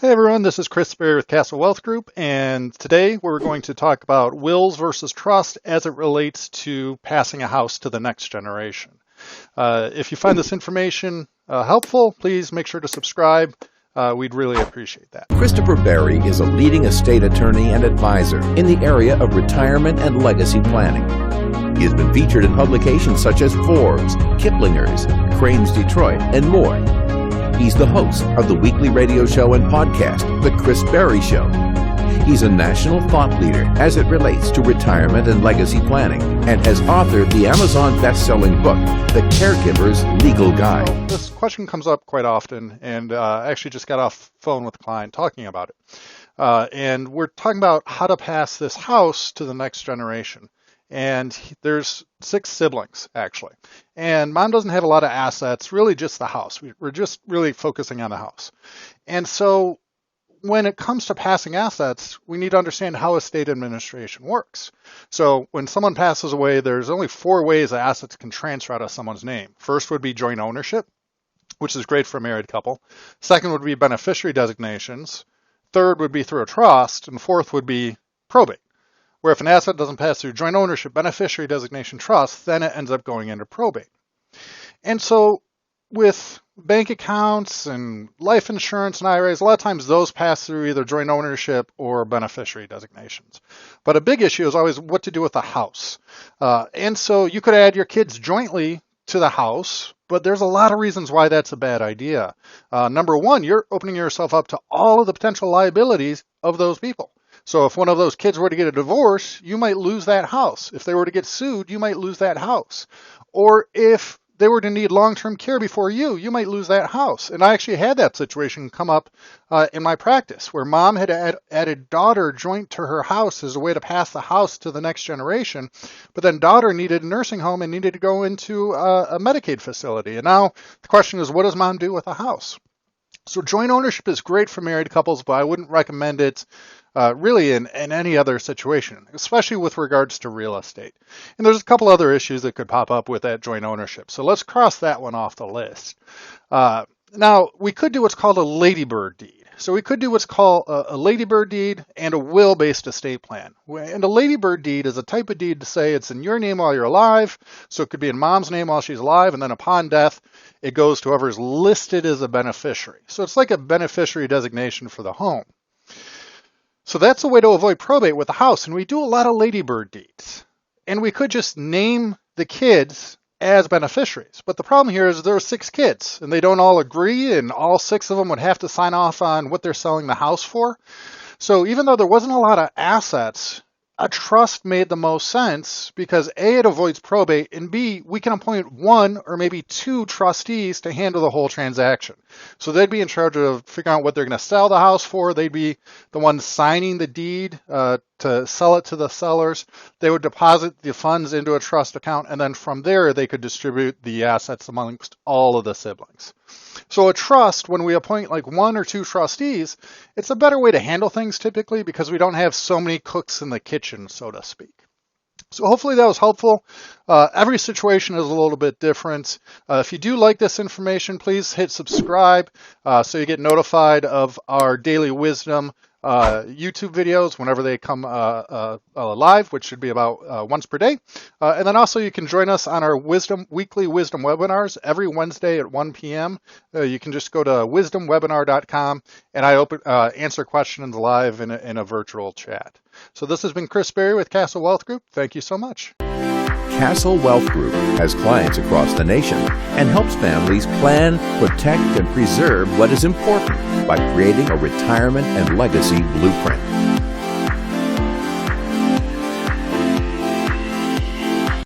Hey everyone, this is Chris Berry with Castle Wealth Group, and today we're going to talk about wills versus trust as it relates to passing a house to the next generation. If you find this information helpful, please make sure to subscribe. We'd really appreciate that. Christopher Berry is a leading estate attorney and advisor in the area of retirement and legacy planning. He has been featured in publications such as Forbes, Kiplinger's, Crane's Detroit, and more. He's the host of the weekly radio show and podcast, The Chris Berry Show. He's a national thought leader as it relates to retirement and legacy planning, and has authored the Amazon best-selling book, The Caregiver's Legal Guide. This question comes up quite often, and I actually just got off the phone with a client talking about it. And we're talking about how to pass this house to the next generation. And there's 6 siblings, actually. And mom doesn't have a lot of assets, really just the house. We're just really focusing on the house. And so when it comes to passing assets, we need to understand how estate administration works. So when someone passes away, there's only 4 ways that assets can transfer out of someone's name. First would be joint ownership, which is great for a married couple. Second would be beneficiary designations. Third would be through a trust. And fourth would be probate, where if an asset doesn't pass through joint ownership, beneficiary designation, trust, then it ends up going into probate. And so with bank accounts and life insurance and IRAs, a lot of times those pass through either joint ownership or beneficiary designations. But a big issue is always what to do with the house. And so you could add your kids jointly to the house, but there's a lot of reasons why that's a bad idea. Number one, you're opening yourself up to all of the potential liabilities of those people. So if one of those kids were to get a divorce, you might lose that house. If they were to get sued, you might lose that house. Or if they were to need long-term care before you might lose that house. And I actually had that situation come up in my practice, where mom had added daughter joint to her house as a way to pass the house to the next generation. But then daughter needed a nursing home and needed to go into a Medicaid facility. And now the question is, what does mom do with the house? So joint ownership is great for married couples, but I wouldn't recommend it really in any other situation, especially with regards to real estate. And there's a couple other issues that could pop up with that joint ownership. So let's cross that one off the list. Now, we could do what's called a Ladybird Deed. So we could do what's called a Ladybird Deed and a will-based estate plan. And a Ladybird Deed is a type of deed to say it's in your name while you're alive, so it could be in mom's name while she's alive, and then upon death, it goes to whoever's listed as a beneficiary. So it's like a beneficiary designation for the home. So that's a way to avoid probate with the house, and we do a lot of Ladybird Deeds. And we could just name the kids as beneficiaries. But the problem here is there are 6 kids, and they don't all agree, and all 6 of them would have to sign off on what they're selling the house for. So even though there wasn't a lot of assets, a trust made the most sense because A, it avoids probate, and B, we can appoint 1 or maybe 2 trustees to handle the whole transaction. So they'd be in charge of figuring out what they're going to sell the house for. They'd be the ones signing the deed to sell it to the sellers. They would deposit the funds into a trust account, and then from there they could distribute the assets amongst all of the siblings. So a trust, when we appoint like 1 or 2 trustees, it's a better way to handle things typically because we don't have so many cooks in the kitchen, so to speak. So hopefully that was helpful. Every situation is a little bit different. If you do like this information, please hit subscribe so you get notified of our daily wisdom YouTube videos whenever they come live, which should be about once per day. And then also you can join us on our weekly wisdom webinars every Wednesday at 1 p.m. You can just go to wisdomwebinar.com, and I answer questions live in a virtual chat. So this has been Chris Berry with Castle Wealth Group. Thank you so much. Castle Wealth Group has clients across the nation and helps families plan, protect, and preserve what is important by creating a retirement and legacy blueprint.